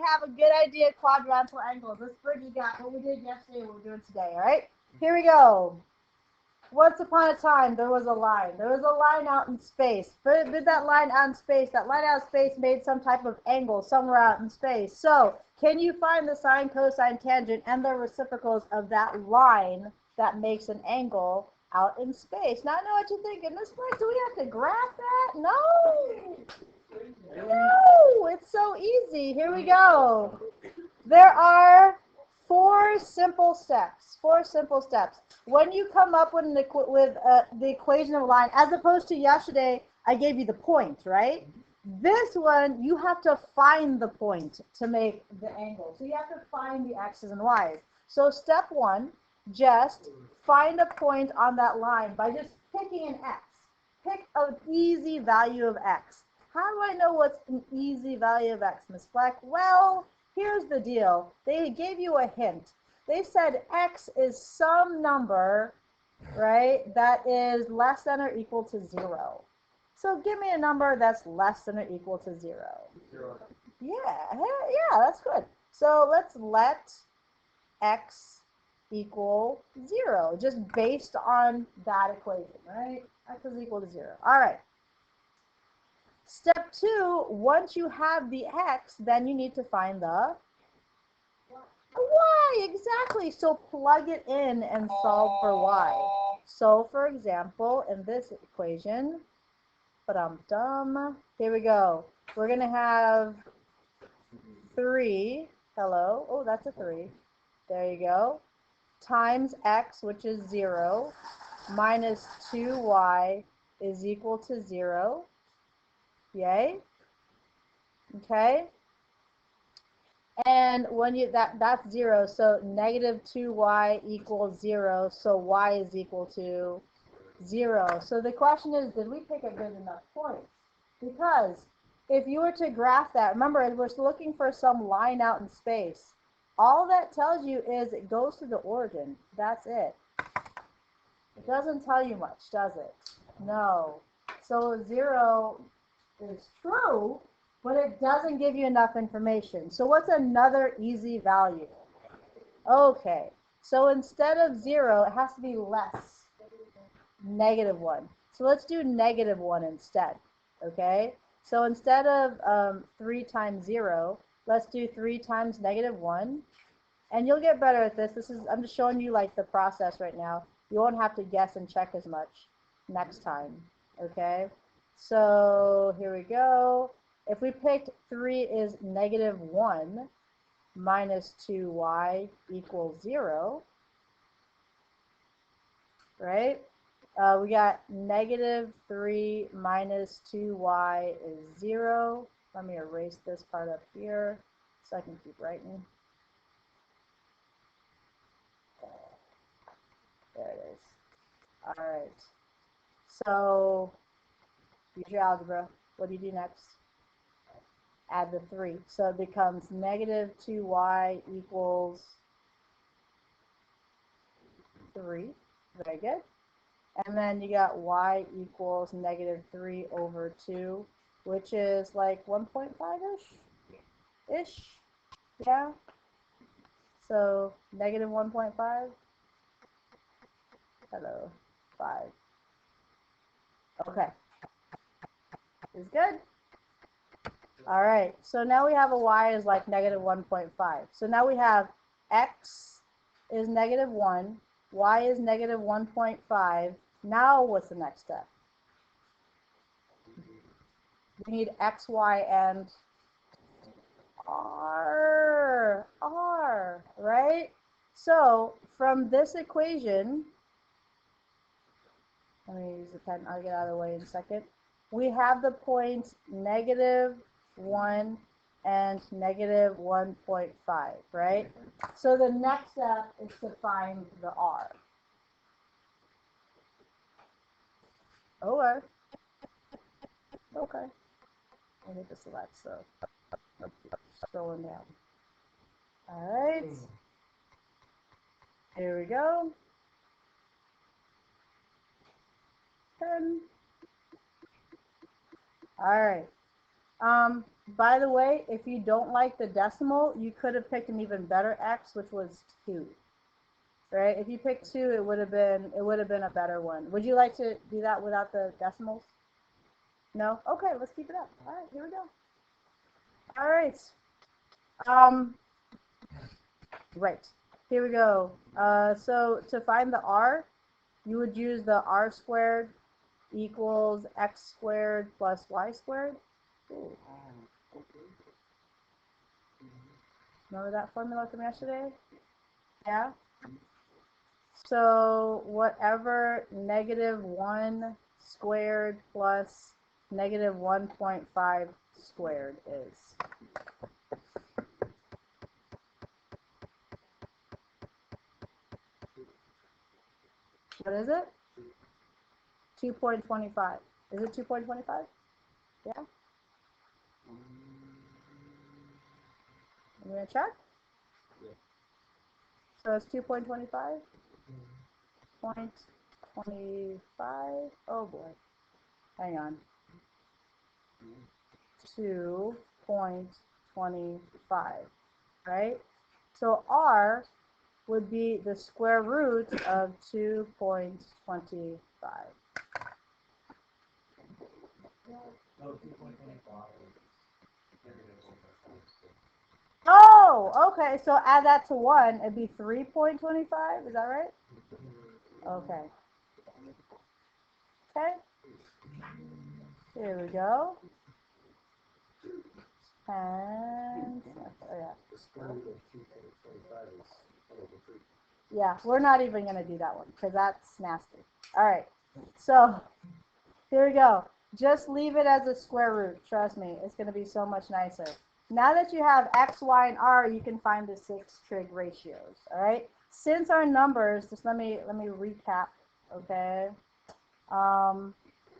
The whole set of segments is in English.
have a good idea of quadrantal angles. Let's bridge the gap. What we did yesterday, what we're doing today, all right? Here we go. Once upon a time, there was a line. There was a line out in space. But did that line out in space? That line out in space made some type of angle somewhere out in space. So, can you find the sine, cosine, tangent, and the reciprocals of that line that makes an angle out in space? Now, I know what you're thinking. Miss Blake, do we have to graph that? No. No, it's so easy. Here we go. There are four simple steps. When you come up with the equation of a line, as opposed to yesterday, I gave you the point, right? This one, you have to find the point to make the angle. So you have to find the x's and y's. So step one, just find a point on that line by just picking an x. Pick an easy value of x. How do I know what's an easy value of x, Miss Fleck? Well, here's the deal. They gave you a hint. They said x is some number, right, that is less than or equal to 0. So give me a number that's less than or equal to 0. 0. Yeah, that's good. So let's let x equal 0, just based on that equation, right? X is equal to 0. All right. Step 2, once you have the x, then you need to find the y. Exactly. So plug it in and solve for y. So, for example, in this equation, here we go. We're going to have 3, hello, oh, that's a 3. There you go. Times x, which is 0, minus 2y is equal to 0. Yay. Okay. And when you that's 0, so negative 2y equals 0, so y is equal to 0. So the question is, did we pick a good enough point? Because if you were to graph that, remember, we're looking for some line out in space. All that tells you is it goes to the origin. That's it. It doesn't tell you much, does it? No. So 0 is true, but it doesn't give you enough information. So what's another easy value? Okay, so instead of 0, it has to be less. Negative 1. So let's do negative 1 instead. Okay, so instead of 3 times 0, let's do 3 times negative 1. And you'll get better at this. I'm just showing you like the process right now. You won't have to guess and check as much next time. Okay, so here we go. If we picked 3 is negative 1 minus 2y equals 0, right? We got negative 3 minus 2y is 0. Let me erase this part up here so I can keep writing. There it is. All right. So use your algebra. What do you do next? Add the 3. So it becomes negative 2y equals 3. Very good. And then you got y equals negative 3 over 2, which is like 1.5-ish? Yeah? So negative 1.5? Hello. 5. Okay. Is good? All right, so now we have a y is like negative 1.5. So now we have x is negative 1, y is negative 1.5. Now what's the next step? We need x, y, and r, right? So from this equation, let me use the pen, I'll get out of the way in a second. We have the points negative 1 and negative 1.5, right? So the next step is to find the r. Okay. I need to select, so scrolling down. All right. Here we go. 10. All right. By the way, if you don't like the decimal, you could have picked an even better x, which was 2. Right? If you picked 2, it would have been a better one. Would you like to do that without the decimals? No? Okay, let's keep it up. All right, here we go. All right. Right. Here we go. So to find the r, you would use the r squared equals x squared plus y squared. Ooh. Remember that formula from yesterday? Yeah? So whatever -1 squared plus -1.5 squared is. What is it? 2.25. Is it 2.25? Yeah? I'm going to check. So it's 2.25? 0.25? Oh boy. Hang on. 2.25. Right? So r would be the square root of 2.25. Oh, okay. So add that to 1. It'd be 3.25. Is that right? Okay. Okay. Here we go. And yeah, we're not even going to do that one because that's nasty. All right. So here we go. Just leave it as a square root. Trust me, it's going to be so much nicer. Now that you have x, y, and r, you can find the 6 trig ratios. All right. Since our numbers, just let me recap. Okay.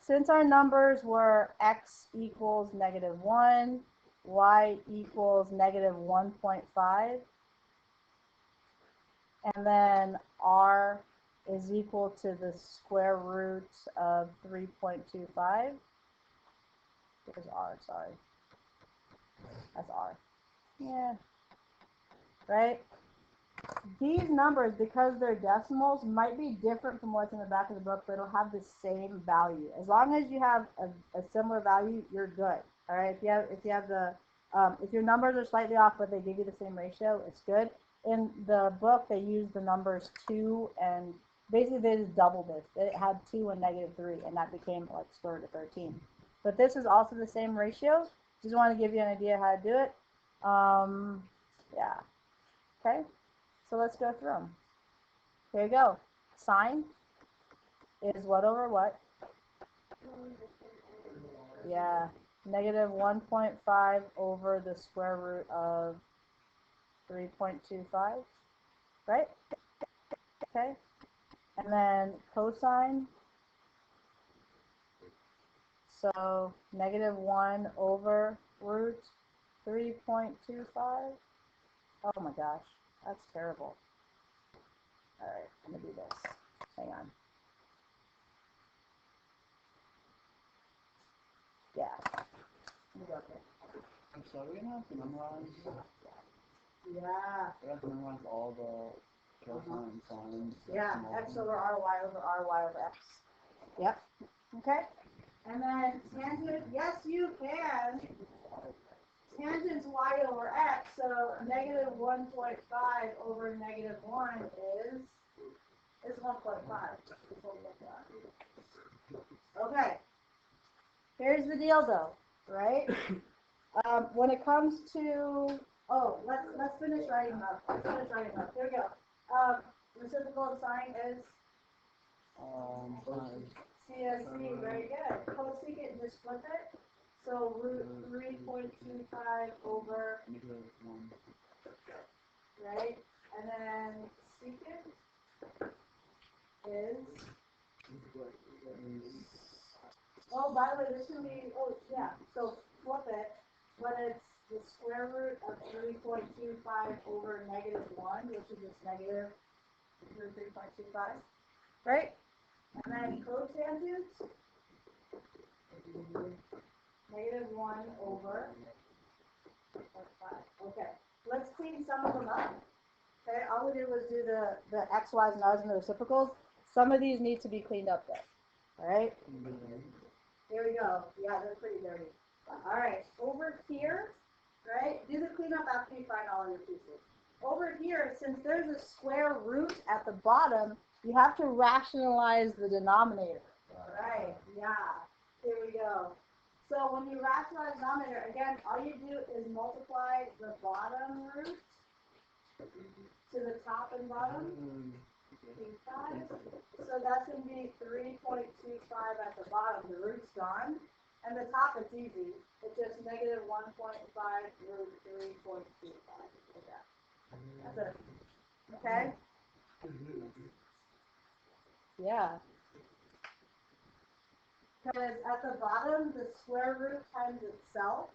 Since our numbers were x equals -1, y equals -1.5, and then r is equal to the square root of 3.25. Here's r, sorry. That's r. Yeah. Right? These numbers, because they're decimals, might be different from what's in the back of the book, but it'll have the same value. As long as you have a similar value, you're good. All right. If your numbers are slightly off, but they give you the same ratio, it's good. In the book, they use the numbers 2 and basically they just doubled it. It had 2 and -3, and that became like square root of 13. But this is also the same ratio. Just want to give you an idea how to do it. Yeah. Okay. So let's go through them. Here you go. Sine is what over what? Yeah. -1.5 over the square root of 3.25. Right? Okay. And then cosine. So -1 over root 3.25. Oh my gosh. That's terrible. All right, I'm going to do this. Hang on. Yeah. Let me go here. So we're going to have to memorize. Yeah. We have to memorize all the cosine, sine. Yeah, x over ry over x. Yep. Okay. And then tangent, yes you can. Tangent's y over x, so -1.5 over -1 is 1.5. Okay. Here's the deal though, right? When it comes to, let's finish writing up. Here we go. Reciprocal of sine is CSC. Very good. Cosecant, just flip it. So root 3.25 over -1. right, and then secant is. Oh, by the way, this can be. Oh, yeah. So flip it, but it's the square root of 3.25 over -1, which is just negative 3.25, right? And then cotangent, -1 over Okay, let's clean some of them up. Okay, all we did was do the x, y's, and r's and the reciprocals. Some of these need to be cleaned up there. All right, here we go. Yeah, they're pretty dirty. All right, over here, right, do the cleanup after you find all your pieces. Over here, since there's a square root at the bottom, you have to rationalize the denominator. Right, yeah, here we go. So when you rationalize the denominator, again, all you do is multiply the bottom root to the top and bottom. So that's going to be 3.25 at the bottom. The root's gone. And the top, it's easy. It's just negative 1.5 root 3.25. That's it. Okay? Yeah. Because at the bottom, the square root times itself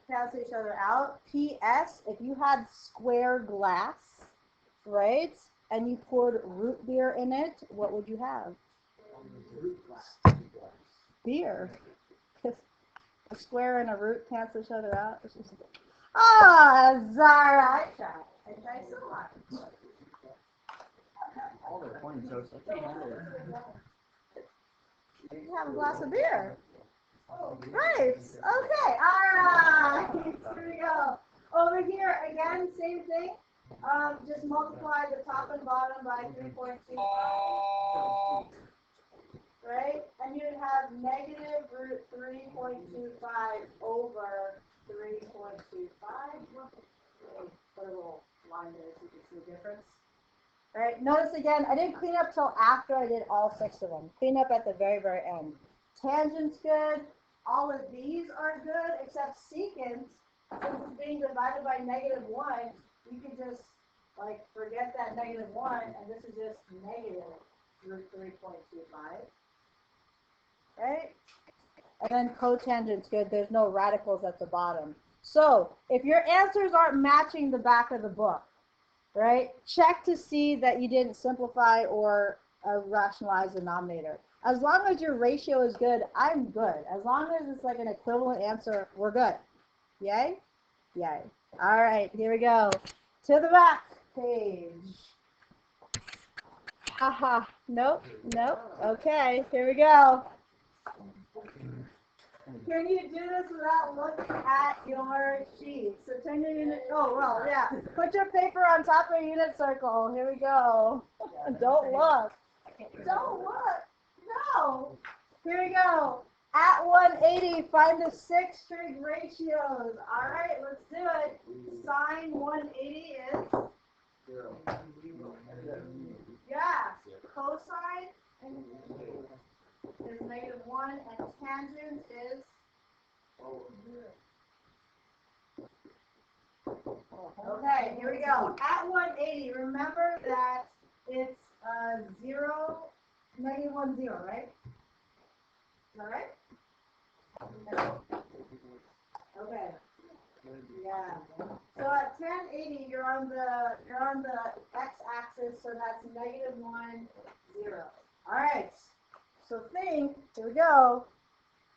cancel each other out. P.S. If you had square glass, right, and you poured root beer in it, what would you have? Beer. A square and a root cancel each other out. Ah, Zara, I tried so much. All their points are such a You can have a glass of beer. Right. Okay. All right. Here we go. Over here, again, same thing. Just multiply the top and bottom by 3.25. Right? And you'd have negative root 3.25 over 3.25. Put a little line there so you can see the difference. Right? Notice again, I didn't clean up till after I did all 6 of them. Clean up at the very, very end. Tangent's good. All of these are good, except secant, since it's being divided by negative 1, you can just, like, forget that negative 1, and this is just negative root 3.25. Right? And then cotangent's good. There's no radicals at the bottom. So, if your answers aren't matching the back of the book, right, check to see that you didn't simplify or rationalize the denominator. As long as your ratio is good, I'm good. As long as it's like an equivalent answer, we're good. Yay? Yay. All right, here we go. To the back page. Haha. Nope. Nope. Okay, here we go. Can you do this without looking at your sheet? So turn your unit, oh, well, yeah. Put your paper on top of your unit circle. Here we go. Don't look. Don't look. No. Here we go. At 180, find the 6 trig ratios. All right, let's do it. Sine 180 is? 0. Yeah. Cosine is negative 1, and tangent is? Okay, here we go. At 180, remember that it's 0, negative 1, 0, right? Is that right? Okay. Yeah. So at 1080, you're on the x-axis, so that's negative 1, 0. All right. So think. Here we go.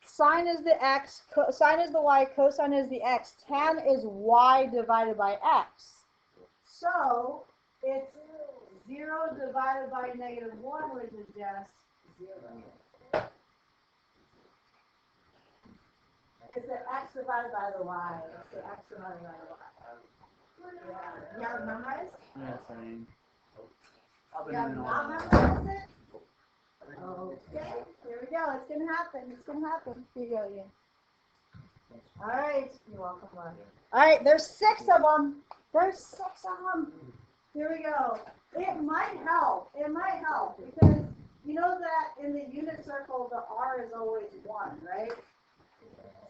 Sine is the x, sine is the y, cosine is the x. Tan is y divided by x. So it's 0 divided by negative 1, which is just 0. It's the x divided by the y. It's the x divided by the y. Yeah. You have it memorized? Yeah, same. You have not memorized it? Okay. Here we go. It's going to happen. It's going to happen. Here you go, Ian. All right. You're welcome, Mark. All right. There's 6 of them. There's 6 of them. Here we go. It might help. It might help because you know that in the unit circle, the r is always 1, right?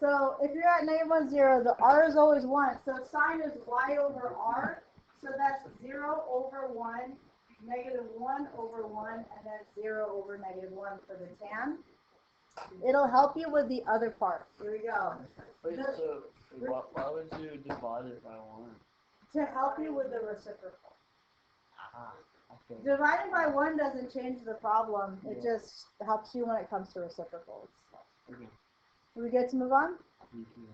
So if you're at negative 1, 0, the r is always 1. So sine is y over r. So that's 0 over 1, negative 1 over 1, and then 0 over negative 1 for the tan. It'll help you with the other part. Here we go. Wait, so why would you divide it by 1? To help you with the reciprocal. Okay. Dividing by 1 doesn't change the problem. It just helps you when it comes to reciprocals. Okay. Are we good to move on?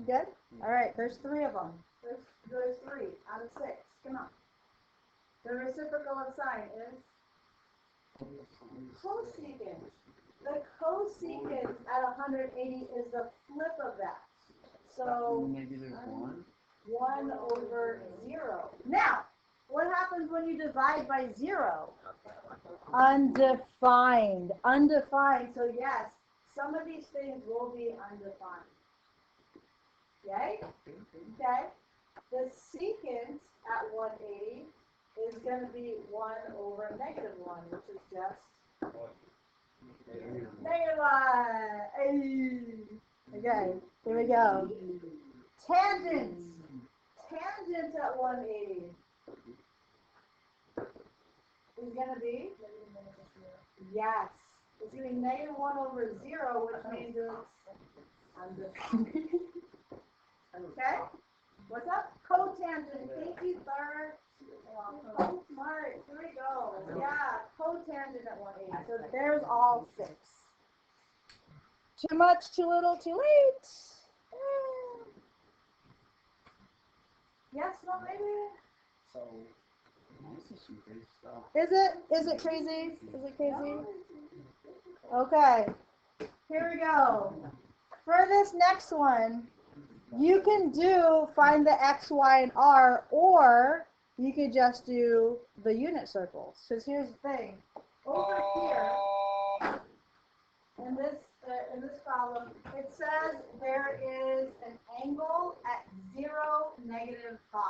Good? All right, there's 3 of them. There's 3 out of 6. Come on. The reciprocal of sine is cosecant. The cosecant at 180 is the flip of that. So negative 1? 1 over 0. Now, what happens when you divide by 0? Undefined. Undefined. So yes, some of these things will be undefined. Okay? Okay? The secant at 180 is going to be 1 over negative 1, which is just negative 1. Hey. Okay, here we go. Tangents. Tangent at 180 is going to be, yes, it's going to be negative 1 over 0, which means it's undefined. Okay? What's up? Cotangent. Thank you, sir. Oh, smart. Here we go. Yeah, cotangent at 180. So there's all 6. Too much, too little, too late. Yes, no, maybe. So, this is some crazy stuff. Is it? Is it crazy? Is it crazy? Okay. Here we go. For this next one, you can find the x, y, and r, or you could just do the unit circles. Because here's the thing. Over here, in this column, it says there is an angle at 0, negative 5.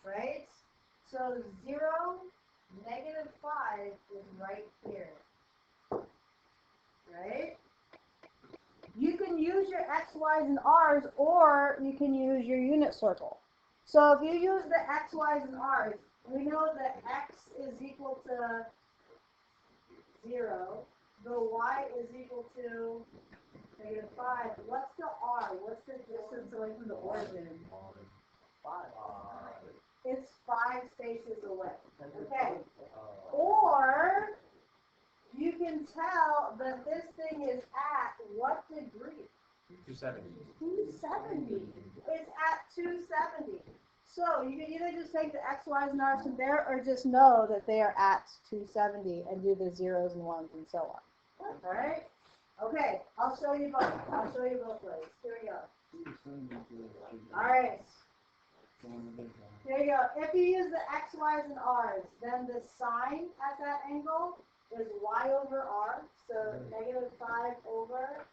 Right? So 0, negative 5 is right here. Right? You can use your x, y's, and r's, or you can use your unit circle. So if you use the x, y's, and r's, we know that x is equal to 0. The y is equal to negative 5. What's the r? What's the distance away from the origin? 5. It's 5 spaces away. Okay. Or you can tell that this thing is at what degree? 270. 270. It's at 270. So you can either just take the x, y's, and r's from there, or just know that they are at 270 and do the zeros and ones and so on. All right? Okay, I'll show you both. I'll show you both ways. Here we go. All right. Here you go. If you use the x, y's, and r's, then the sine at that angle is y over r. So negative 5 over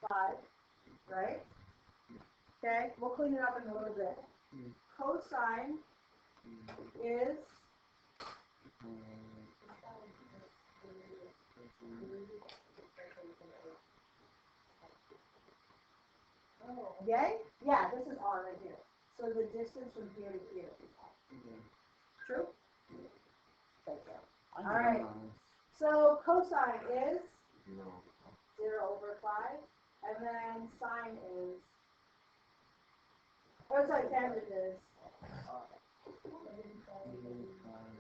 5. Right? Okay, we'll clean it up in a little bit. Cosine is okay? Yeah, this is r right here. So the distance from here to here. True? Okay. All right. So cosine is 0 over 5, and then sine is, or sorry, tangent is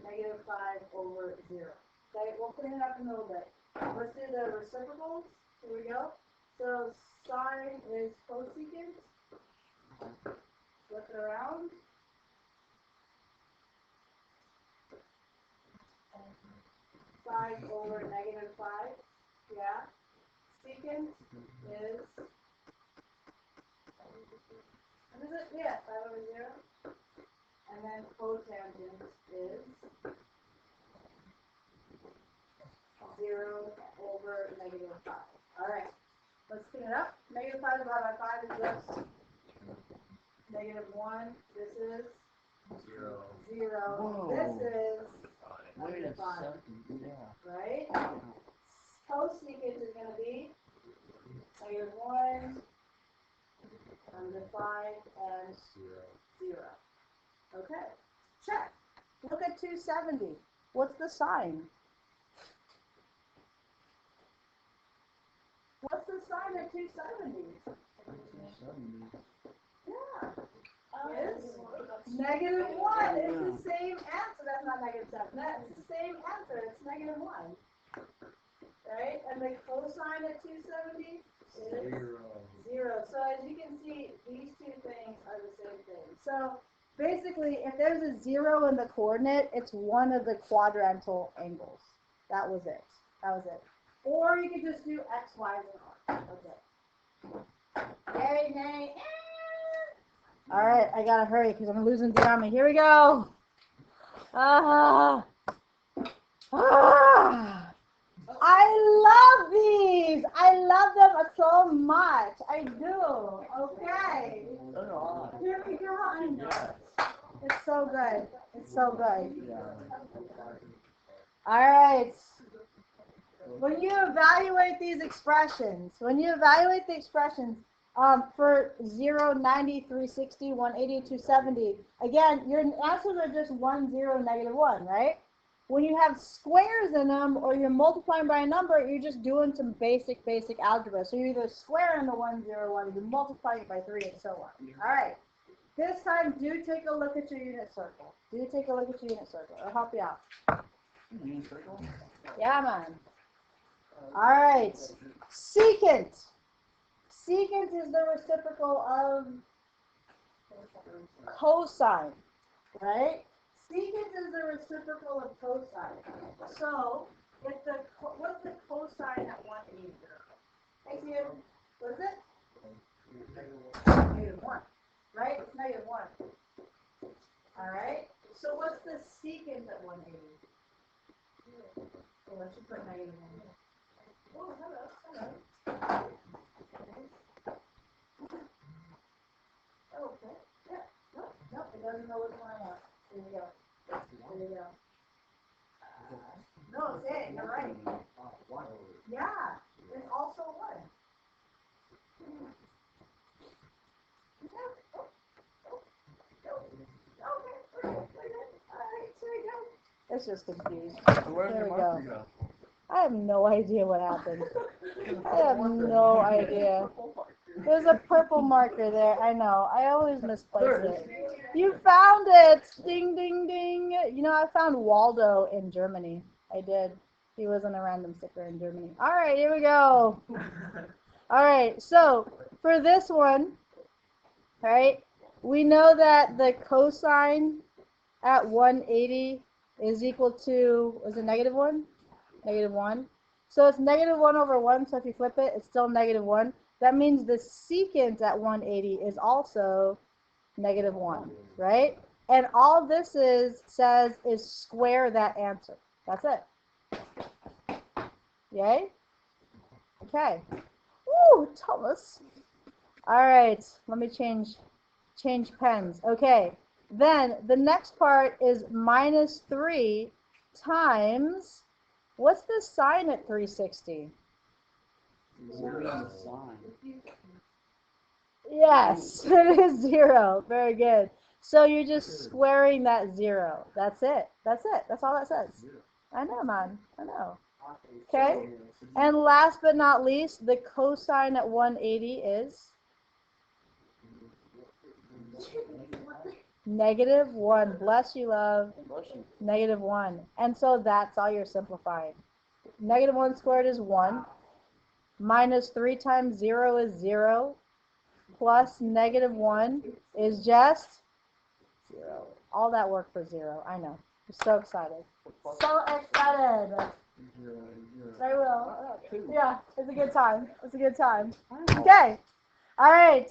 negative 5 over 0. Okay, we'll clean it up in a little bit. Let's do the reciprocals. Here we go. So sine is cosecant. Flip it around. Sine over negative 5. Yeah. Secant is, what is it? Yeah, 5 over 0. And then cotangent is 0 over negative 5. All right. Let's clean it up. Negative 5 divided by 5 is just negative 1. This is 0. 0. Whoa. This is Wait a 5. second. Yeah. Right? Cosecant is going to be negative 1, undefined, and 0. Okay. Check. Look at 270. What's the sign? What's the sign at 270? Yeah. It's negative 1. It's the same answer. That's not negative 7. That's the same answer. It's negative 1. Right? And the cosine at 270? 0. So as you can see, these two things are the same thing. So basically, if there's a 0 in the coordinate, it's one of the quadrantal angles. That was it. That was it. Or you could just do x, y, and r. That's it. Yay, nay. All right, I gotta hurry because I'm losing the army. Here we go. Ah. I love these. I love them so much. I do. Okay. Here we go. I know. It's so good. It's so good. All right. When you evaluate these expressions, for 0, 90, 360, 180, 270, again, your answers are just 1, 0, negative 1, right? When you have squares in them or you're multiplying by a number, you're just doing some basic algebra. So you're either squaring the 1, 0, 1, or you're multiplying it by 3, and so on. All right. This time, do take a look at your unit circle. It'll help you out. Unit circle? Yeah, man. All right. Secant. Secant is the reciprocal of cosine, right? Secant is the reciprocal of cosine. So, what's the cosine at 180? Hey, Ian, what is it? Negative 1, right? It's negative 1. All right. So, what's the secant at 180? So let's just put negative 1. Oh, hello. Okay. Yeah. Nope. It doesn't know which one I want. There you go. No, it's it. You're right. Yeah. It's also 1. It's just confused. There we go. I have no idea what happened. I have no idea. There's a purple marker there. I know. I always misplace it. You found it! Ding, ding, ding. You know, I found Waldo in Germany. I did. He wasn't a random sticker in Germany. All right, here we go. All right, so for this one, right, we know that the cosine at 180 is equal to, is it negative 1? Negative 1. So it's negative 1 over 1, so if you flip it, it's still negative 1. That means the secant at 180 is also negative 1, right? And all this says is square that answer. That's it. Yay? Okay. Woo, Thomas. All right, let me change pens. Okay, then the next part is minus 3 times, what's the sine at 360? Yes, it is 0. Very good. So you're just squaring that 0. That's it. That's all that says. I know, man. I know. Okay. And last but not least, the cosine at 180 is negative 1. Bless you, love. Negative 1. And so that's all you're simplifying. Negative 1 squared is 1. Minus 3 times 0 is 0. Plus negative 1 is just 0. All that work for 0. I know. I'm so excited. So excited. I will. Yeah, it's a good time. Okay. All right.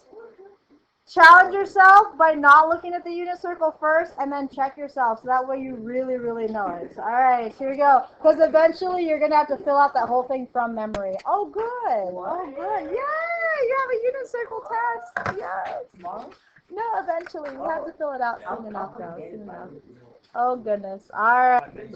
Challenge yourself by not looking at the unit circle first, and then check yourself, so that way you really, really know it. All right, here we go. Because eventually you're going to have to fill out that whole thing from memory. Oh, good. Oh, good. Yay! You have a unit circle test. Yes. No, eventually. You have to fill it out soon enough, though. Oh, goodness. All right.